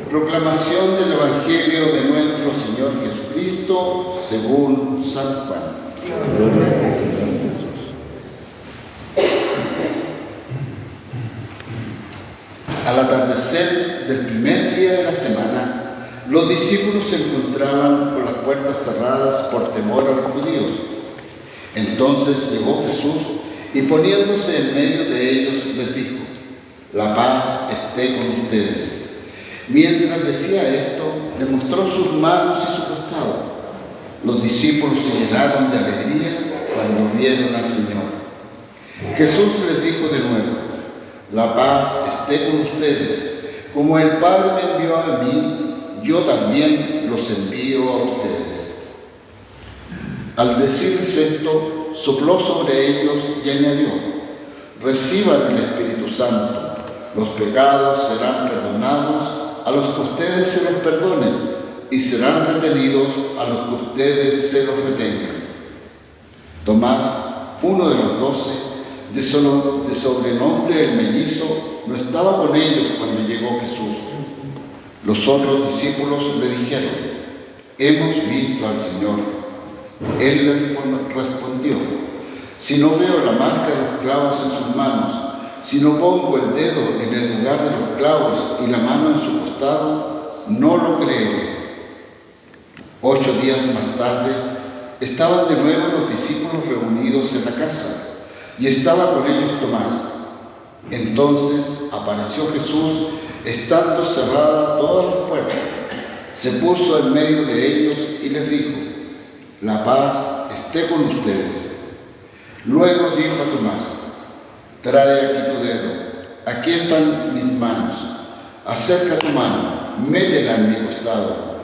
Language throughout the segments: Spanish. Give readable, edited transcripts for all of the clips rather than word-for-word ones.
Proclamación del Evangelio de nuestro Señor Jesucristo según San Juan. Al atardecer del primer día de la semana, los discípulos se encontraban con las puertas cerradas por temor a los judíos. Entonces llegó Jesús y poniéndose en medio de ellos les dijo: «La paz esté con ustedes». Mientras decía esto, le mostró sus manos y su costado. Los discípulos se llenaron de alegría cuando vieron al Señor. Jesús les dijo de nuevo: «La paz esté con ustedes. Como el Padre me envió a mí, yo también los envío a ustedes». Al decirles esto, sopló sobre ellos y añadió: «Reciban el Espíritu Santo. Los pecados serán perdonados a los que ustedes se los perdonen, y serán retenidos a los que ustedes se los retengan». Tomás, uno de los 12, de sobrenombre el mellizo, no estaba con ellos cuando llegó Jesús. Los otros discípulos le dijeron: «Hemos visto al Señor». Él les respondió: «Si no veo la marca de los clavos en sus manos, si no pongo el dedo en el lugar de los clavos y la mano en su costado, no lo creeré». 8 días más tarde, estaban de nuevo los discípulos reunidos en la casa, y estaba con ellos Tomás. Entonces apareció Jesús, estando cerradas todas las puertas. Se puso en medio de ellos y les dijo: «La paz esté con ustedes». Luego dijo a Tomás: «Trae aquí tu dedo, aquí están mis manos. Acerca tu mano, métela en mi costado.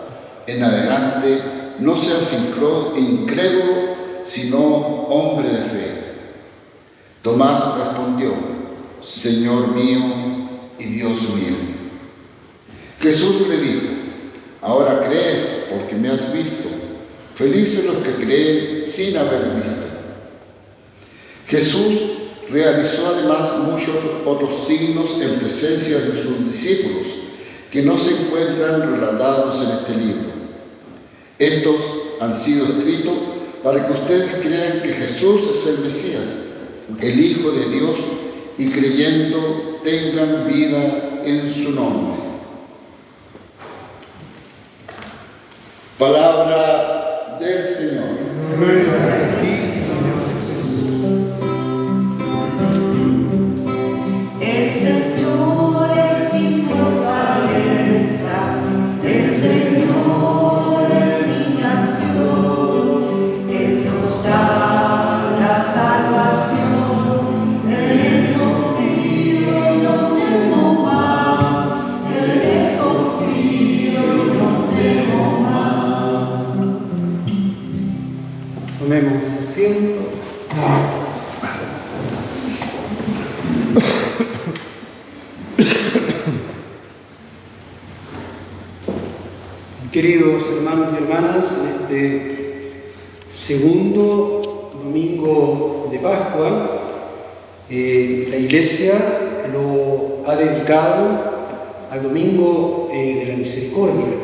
En adelante no seas incrédulo, sino hombre de fe». Tomás respondió: «Señor mío y Dios mío». Jesús le dijo: «Ahora crees porque me has visto. Felices los que creen sin haber visto». Jesús realizó además muchos otros signos en presencia de sus discípulos, que no se encuentran relatados en este libro. Estos han sido escritos para que ustedes crean que Jesús es el Mesías, el Hijo de Dios, y creyendo tengan vida en su nombre. Palabra del Señor. El Señor es mi fortaleza, el Señor es mi canción, Él nos da la salvación, en Él confío y no temo más, en Él confío y no temo más. Tomemos asiento. Queridos hermanos y hermanas, en este segundo domingo de Pascua, la Iglesia lo ha dedicado al Domingo de la Misericordia.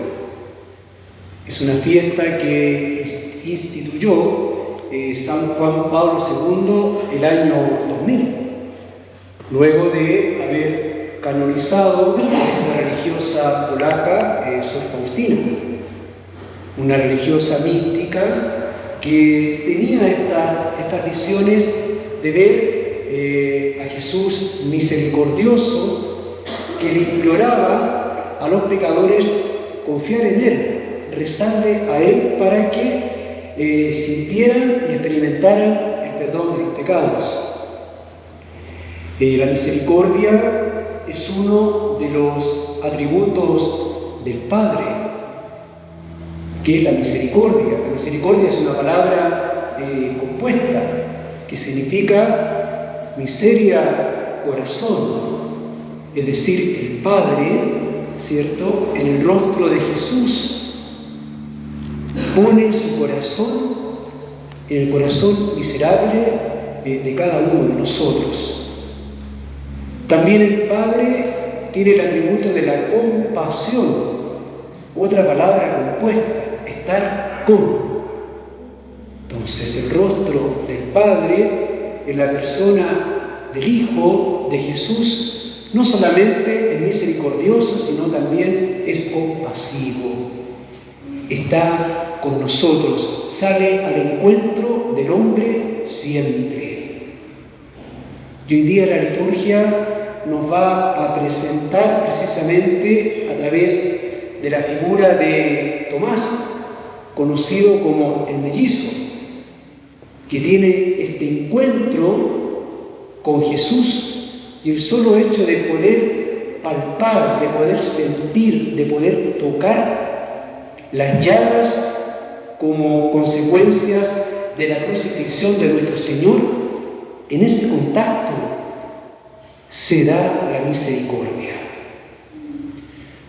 Es una fiesta que instituyó San Juan Pablo II el año 2000, luego de haber canonizado la religiosa polaca Sor Faustina, una religiosa mística que tenía estas visiones de ver a Jesús misericordioso, que le imploraba a los pecadores confiar en Él, rezarle a Él para que sintieran y experimentaran el perdón de los pecados. La misericordia es uno de los atributos del Padre, que es la misericordia. La misericordia es una palabra compuesta que significa miseria, corazón, es decir, el Padre, ¿cierto?, en el rostro de Jesús pone su corazón en el corazón miserable de cada uno de nosotros. También el Padre tiene el atributo de la compasión, otra palabra compuesta, estar con. Entonces el rostro del Padre en la persona del Hijo de Jesús no solamente es misericordioso, sino también es compasivo. Está con nosotros, sale al encuentro del hombre siempre. Y hoy día la liturgia nos va a presentar precisamente a través de la figura de Tomás, conocido como el mellizo, que tiene este encuentro con Jesús y el solo hecho de poder palpar, de poder sentir, de poder tocar las llagas como consecuencias de la crucifixión de nuestro Señor, en ese contacto se da la misericordia.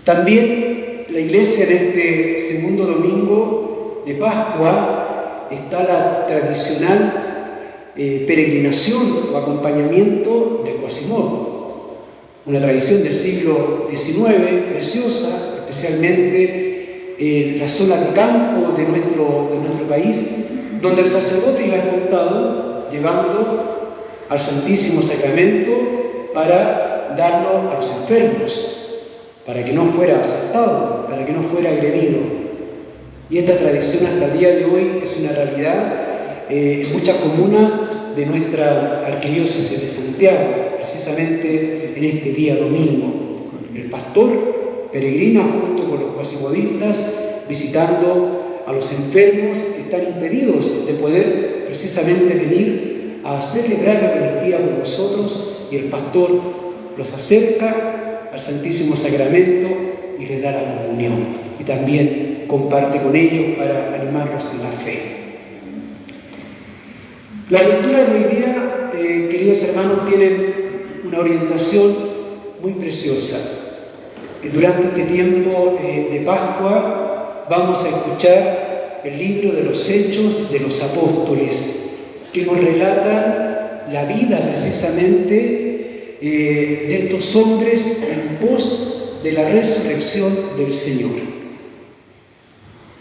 También la Iglesia en este segundo domingo de Pascua está la tradicional peregrinación o acompañamiento del Quasimodo, una tradición del siglo XIX, preciosa, especialmente en la zona de campo de nuestro país, donde el sacerdote iba escoltado llevando al Santísimo Sacramento para darlo a los enfermos, para que no fuera asaltado, para que no fuera agredido. Y esta tradición hasta el día de hoy es una realidad en muchas comunas de nuestra arquidiócesis de Santiago, precisamente en este día domingo. El pastor peregrina junto con los quasimodistas visitando a los enfermos que están impedidos de poder precisamente venir a celebrar la Eucaristía con nosotros, y el pastor los acerca al Santísimo Sacramento y les da la comunión, y también comparte con ellos para animarlos en la fe. Las lecturas de hoy día, queridos hermanos, tienen una orientación muy preciosa. Durante este tiempo de Pascua vamos a escuchar el libro de los Hechos de los Apóstoles, que nos relatan la vida precisamente de estos hombres en pos de la resurrección del Señor.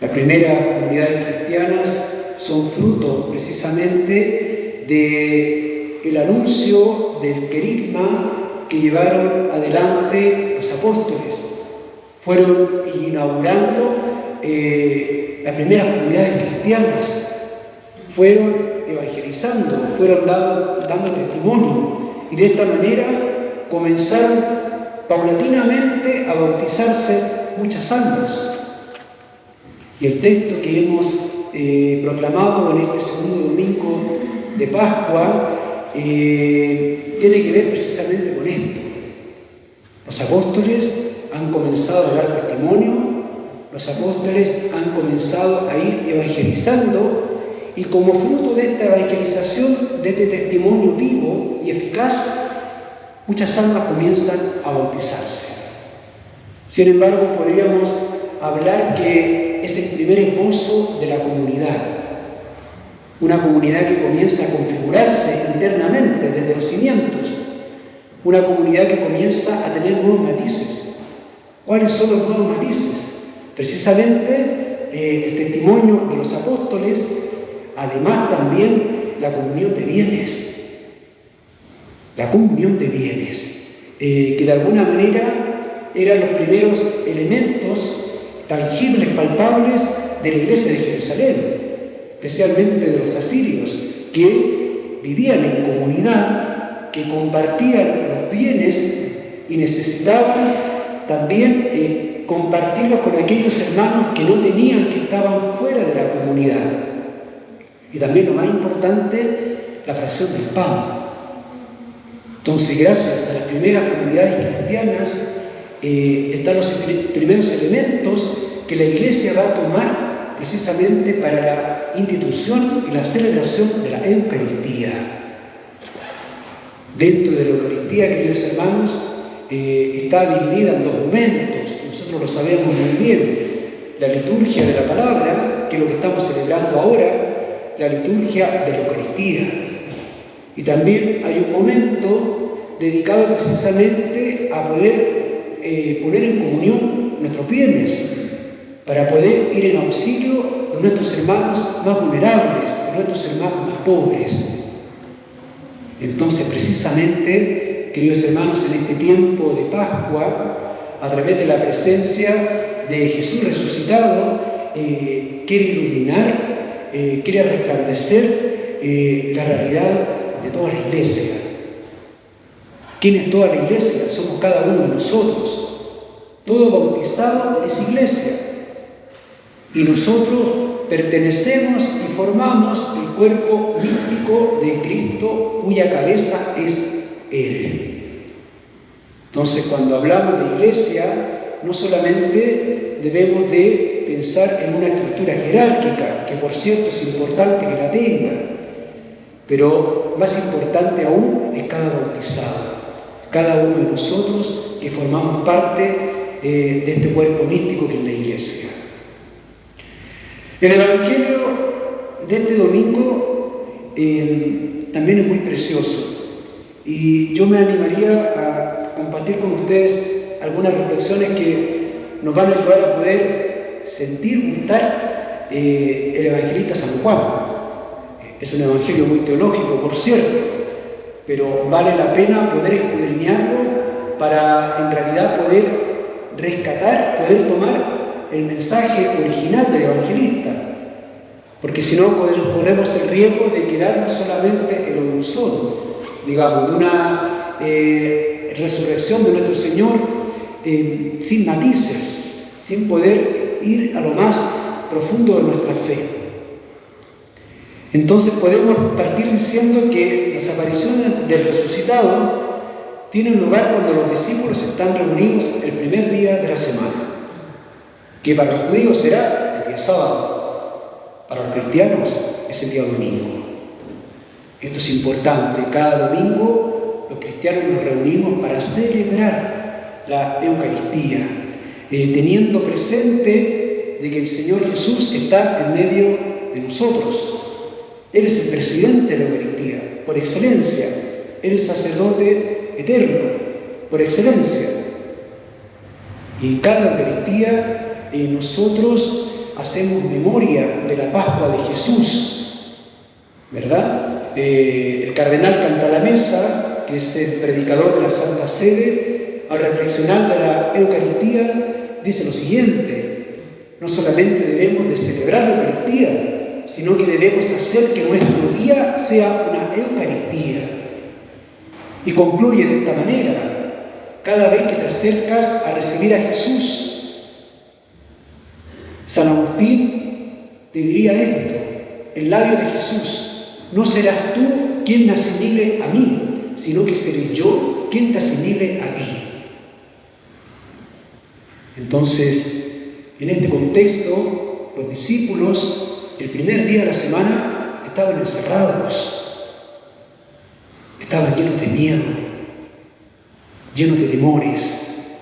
Las primeras comunidades cristianas son fruto precisamente del anuncio del querigma que llevaron adelante los apóstoles. Fueron inaugurando las primeras comunidades cristianas, fueron evangelizando, fueron dando testimonio, y de esta manera comenzaron paulatinamente a bautizarse muchas almas. Y el texto que hemos proclamado en este segundo domingo de Pascua tiene que ver precisamente con esto. Los apóstoles han comenzado a dar testimonio, los apóstoles han comenzado a ir evangelizando, y como fruto de esta evangelización, de este testimonio vivo y eficaz, muchas almas comienzan a bautizarse. Sin embargo, podríamos hablar que es el primer esbozo de la comunidad. Una comunidad que comienza a configurarse internamente desde los cimientos. Una comunidad que comienza a tener nuevos matices. ¿Cuáles son los nuevos matices? Precisamente el testimonio de los apóstoles, además también la comunión de bienes. La comunión de bienes, que de alguna manera eran los primeros elementos tangibles, palpables de la iglesia de Jerusalén, especialmente de los asirios, que vivían en comunidad, que compartían los bienes y necesitaban también compartirlos con aquellos hermanos que no tenían, que estaban fuera de la comunidad. Y también lo más importante, la fracción del pan. Entonces, gracias a las primeras comunidades cristianas, están los primeros elementos que la Iglesia va a tomar precisamente para la institución y la celebración de la Eucaristía. Dentro de la Eucaristía, queridos hermanos, está dividida en dos momentos. Nosotros lo sabemos muy bien. La liturgia de la palabra, que es lo que estamos celebrando ahora, la liturgia de la Eucaristía. Y también hay un momento dedicado precisamente a poder poner en comunión nuestros bienes, para poder ir en auxilio de nuestros hermanos más vulnerables, de nuestros hermanos más pobres. Entonces, precisamente, queridos hermanos, en este tiempo de Pascua, a través de la presencia de Jesús resucitado, quiere iluminar, quiere resplandecer la realidad de toda la iglesia. ¿Quién es toda la iglesia? Somos cada uno de nosotros. Todo bautizado es iglesia. Y nosotros pertenecemos y formamos el cuerpo místico de Cristo, cuya cabeza es Él. Entonces, cuando hablamos de iglesia, no solamente debemos de pensar en una estructura jerárquica, que por cierto es importante que la tenga, pero más importante aún es cada bautizado, cada uno de nosotros que formamos parte de este cuerpo místico que es la iglesia. El Evangelio de este domingo también es muy precioso y yo me animaría a compartir con ustedes algunas reflexiones que nos van a ayudar a poder sentir, gustar el evangelista San Juan. Es un evangelio muy teológico, por cierto, pero vale la pena poder escudriñarlo para en realidad poder rescatar, poder tomar el mensaje original del evangelista, porque si no corremos el riesgo de quedarnos solamente en lo dulzón, digamos, de una resurrección de nuestro Señor sin matices, sin poder ir a lo más profundo de nuestra fe. Entonces podemos partir diciendo que las apariciones del resucitado tienen lugar cuando los discípulos están reunidos el primer día de la semana, que para los judíos será el día sábado, para los cristianos es el día domingo. Esto es importante, cada domingo los cristianos nos reunimos para celebrar la Eucaristía, teniendo presente de que el Señor Jesús está en medio de nosotros. Él es el presidente de la Eucaristía, por excelencia, Él es sacerdote eterno, por excelencia. Y en cada Eucaristía nosotros hacemos memoria de la Pascua de Jesús, ¿verdad? El cardenal Cantalamessa, que es el predicador de la Santa Sede, al reflexionar de la Eucaristía, dice lo siguiente: no solamente debemos de celebrar la Eucaristía, sino que debemos hacer que nuestro día sea una Eucaristía. Y concluye de esta manera: cada vez que te acercas a recibir a Jesús, San Agustín te diría esto, en labios de Jesús: no serás tú quien me asimile a mí, sino que seré yo quien te asimile a ti. Entonces, en este contexto, los discípulos, el primer día de la semana, estaban encerrados, estaban llenos de miedo, llenos de temores.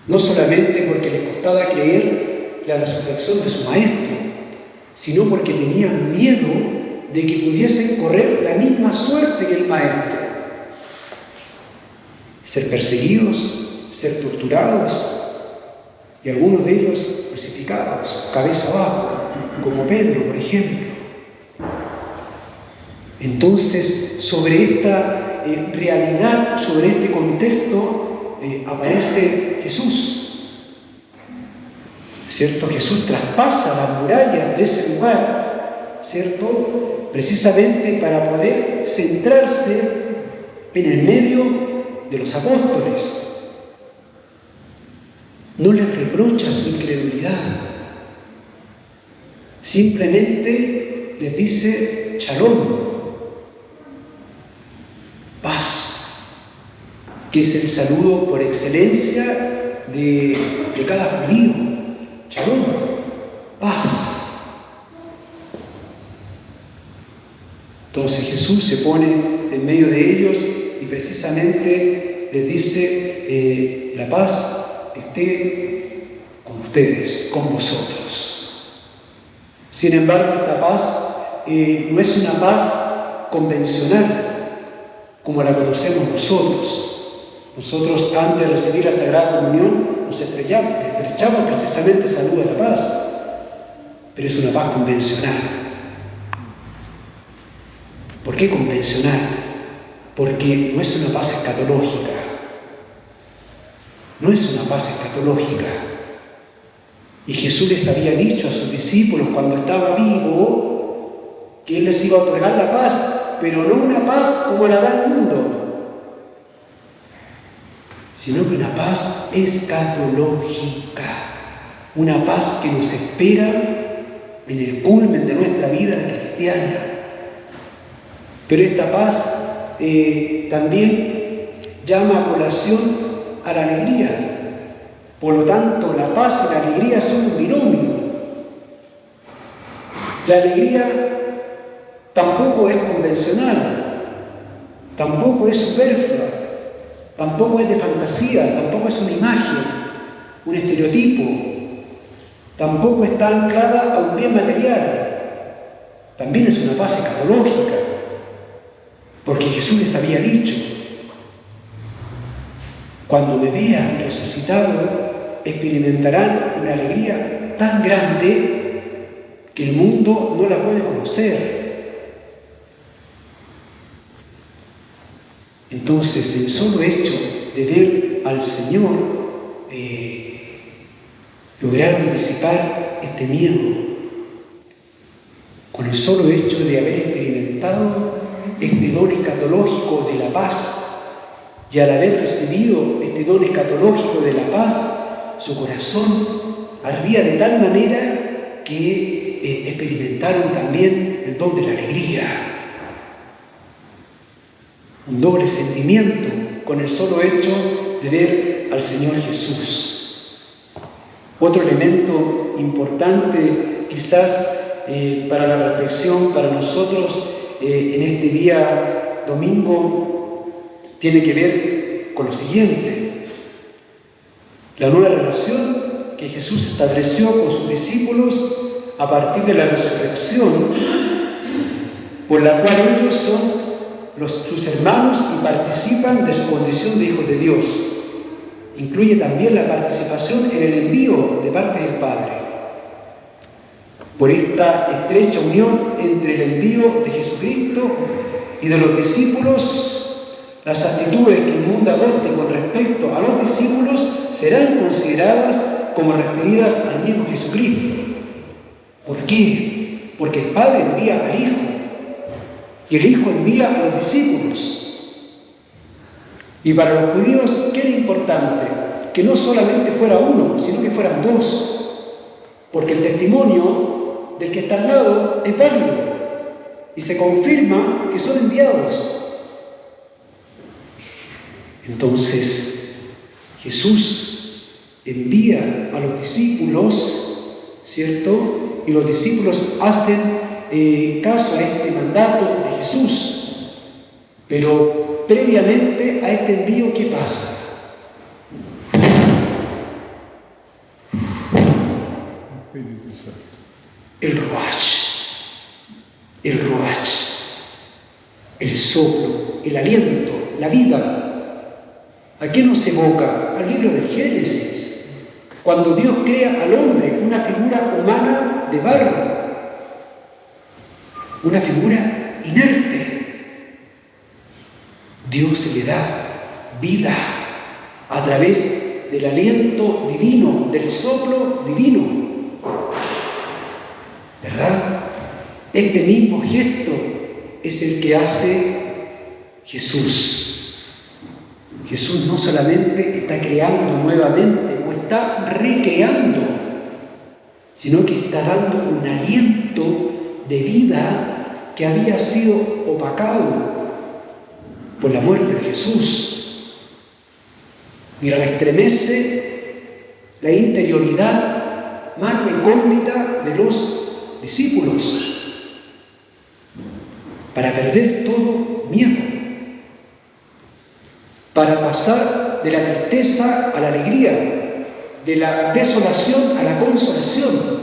No solamente porque les costaba creer la resurrección de su maestro, sino porque tenían miedo de que pudiesen correr la misma suerte que el maestro. Ser perseguidos, ser torturados y algunos de ellos crucificados, cabeza abajo, como Pedro, por ejemplo. Entonces, sobre esta realidad, sobre este contexto, aparece Jesús, ¿cierto? Jesús traspasa las murallas de ese lugar, ¿cierto? Precisamente para poder centrarse en el medio de los apóstoles. No les reprocha su incredulidad, simplemente les dice Shalom, paz, que es el saludo por excelencia de cada judío. Shalom, paz. Entonces Jesús se pone en medio de ellos y precisamente les dice: la paz esté con ustedes, con vosotros. Sin embargo, esta paz no es una paz convencional como la conocemos nosotros. Nosotros antes de recibir la Sagrada Comunión nos estrechamos precisamente esa luz de la paz, pero es una paz convencional. ¿Por qué convencional? Porque no es una paz escatológica. No es una paz escatológica. Y Jesús les había dicho a sus discípulos cuando estaba vivo que Él les iba a otorgar la paz, pero no una paz como la da el mundo, sino que una paz escatológica, una paz que nos espera en el culmen de nuestra vida cristiana. Pero esta paz también llama a colación a la alegría. Por lo tanto, la paz y la alegría son un binomio. La alegría tampoco es convencional, tampoco es superflua, tampoco es de fantasía, tampoco es una imagen, un estereotipo, tampoco está anclada a un bien material. También es una paz escatológica, porque Jesús les había dicho: cuando me vean resucitado, experimentarán una alegría tan grande que el mundo no la puede conocer. Entonces, el solo hecho de ver al Señor lograron disipar este miedo. Con el solo hecho de haber experimentado este don escatológico de la paz, y al haber recibido este don escatológico de la paz, su corazón ardía de tal manera que experimentaron también el don de la alegría. Un doble sentimiento con el solo hecho de ver al Señor Jesús. Otro elemento importante quizás para la reflexión para nosotros en este día domingo tiene que ver con lo siguiente: la nueva relación que Jesús estableció con sus discípulos a partir de la resurrección, por la cual ellos son sus hermanos y participan de su condición de hijos de Dios. Incluye también la participación en el envío de parte del Padre. Por esta estrecha unión entre el envío de Jesucristo y de los discípulos, las actitudes que el mundo adopte con respecto a los discípulos serán consideradas como referidas al mismo Jesucristo. ¿Por qué? Porque el Padre envía al Hijo y el Hijo envía a los discípulos. Y para los judíos, ¿qué era importante? Que no solamente fuera uno, sino que fueran dos. Porque el testimonio del que está al lado es válido y se confirma que son enviados. Entonces, Jesús envía a los discípulos, ¿cierto? Y los discípulos hacen caso a este mandato de Jesús. Pero previamente a este envío, ¿qué pasa? El ruach, el soplo, el aliento, la vida. ¿A qué nos evoca? Al libro de Génesis, cuando Dios crea al hombre, una figura humana de barro, una figura inerte. Dios le da vida a través del aliento divino, del soplo divino. ¿Verdad? Este mismo gesto es el que hace Jesús. Jesús no solamente está creando nuevamente o está recreando, sino que está dando un aliento de vida que había sido opacado por la muerte de Jesús. Y estremece la interioridad más recóndita de los discípulos para perder todo miedo, para pasar de la tristeza a la alegría, de la desolación a la consolación.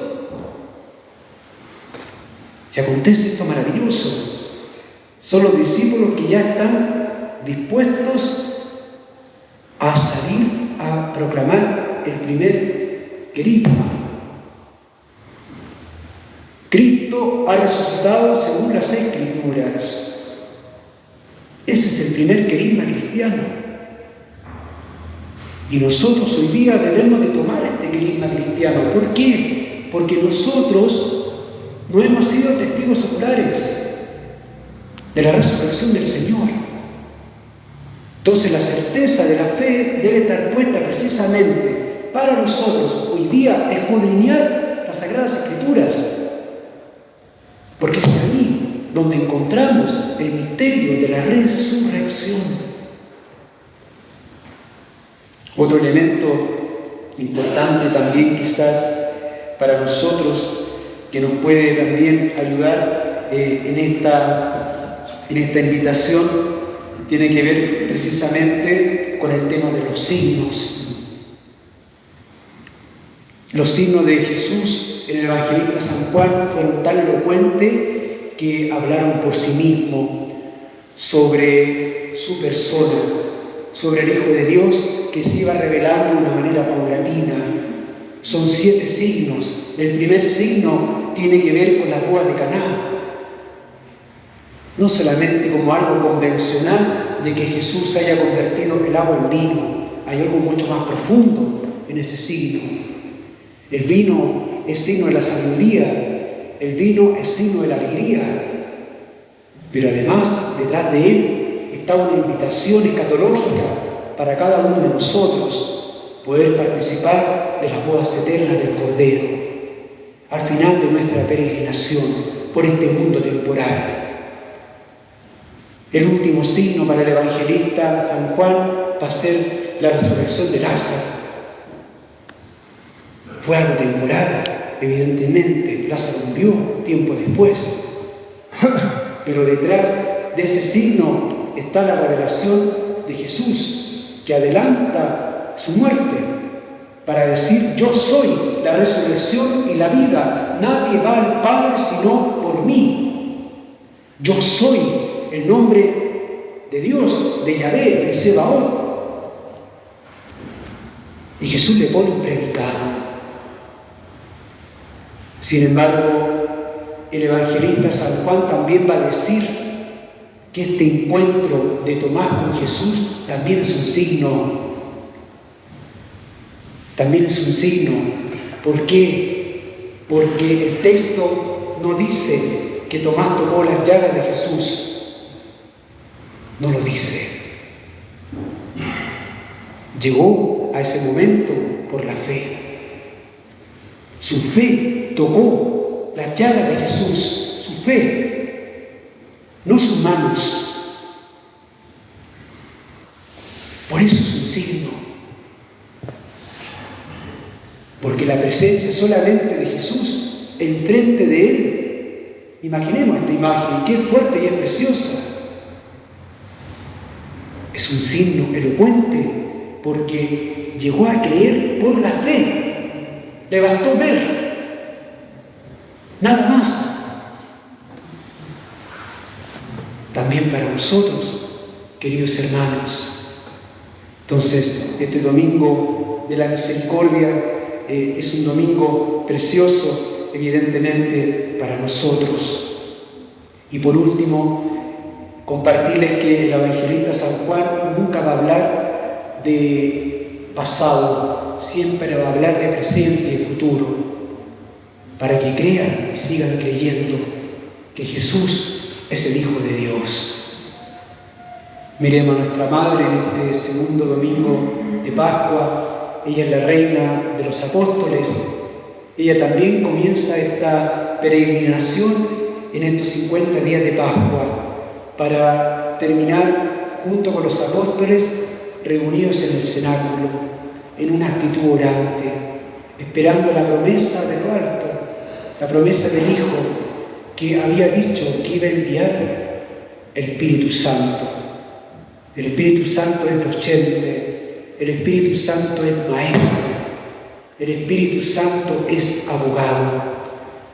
Y acontece esto maravilloso. Son los discípulos que ya están dispuestos a salir a proclamar el primer querigma. Cristo ha resucitado según las Escrituras. Ese es el primer querigma cristiano. Y nosotros hoy día debemos de tomar este querigma cristiano. ¿Por qué? Porque nosotros no hemos sido testigos oculares de la resurrección del Señor. Entonces la certeza de la fe debe estar puesta precisamente para nosotros hoy día escudriñar las Sagradas Escrituras, porque es ahí donde encontramos el misterio de la resurrección. Otro elemento importante también quizás para nosotros que nos puede también ayudar en esta invitación tiene que ver precisamente con el tema de los signos. Los signos de Jesús en el evangelista San Juan fueron tan elocuentes que hablaron por sí mismos sobre su persona, sobre el Hijo de Dios que se iba revelando de una manera paulatina. Son 7 signos. El primer signo tiene que ver con las bodas de Caná. No solamente como algo convencional de que Jesús haya convertido el agua en vino. Hay algo mucho más profundo en ese signo. El vino es signo de la sabiduría. El vino es signo de la alegría. Pero además, detrás de él está una invitación escatológica para cada uno de nosotros poder participar de las bodas eternas del Cordero al final de nuestra peregrinación por este mundo temporal. El último signo para el evangelista San Juan va a ser la resurrección de Lázaro. Fue algo temporal, evidentemente. Lázaro murió tiempo después. Pero detrás de ese signo está la revelación de Jesús, que adelanta su muerte para decir: yo soy la resurrección y la vida. Nadie va al Padre sino por mí. Yo soy el nombre de Dios, de Yahvé, de Sebaot. Y Jesús le pone un predicado. Sin embargo, el evangelista San Juan también va a decir que este encuentro de Tomás con Jesús también es un signo. También es un signo. ¿Por qué? Porque el texto no dice que Tomás tocó las llagas de Jesús. No lo dice. Llegó a ese momento por la fe. Su fe tocó las llagas de Jesús. Su fe, no sus manos. Por eso es un signo. Porque la presencia solamente de Jesús enfrente de él. Imaginemos esta imagen, que es fuerte y es preciosa. Es un signo elocuente porque llegó a creer por la fe. Le bastó ver. Nada más. También para nosotros, queridos hermanos. Entonces, este domingo de la misericordia es un domingo precioso, evidentemente, para nosotros. Y por último, compartirles que el evangelista San Juan nunca va a hablar de pasado, siempre va a hablar de presente y de futuro, para que crean y sigan creyendo que Jesús es el Hijo de Dios. Miremos a nuestra Madre en este segundo domingo de Pascua. Ella es la Reina de los Apóstoles. Ella también comienza esta peregrinación en estos 50 días de Pascua, para terminar junto con los apóstoles reunidos en el cenáculo, en una actitud orante, esperando la promesa de lo alto, la promesa del Hijo que había dicho que iba a enviar el Espíritu Santo. El Espíritu Santo es docente, el Espíritu Santo es maestro, el Espíritu Santo es abogado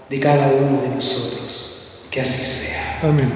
de cada uno de nosotros. Que así sea. Amén.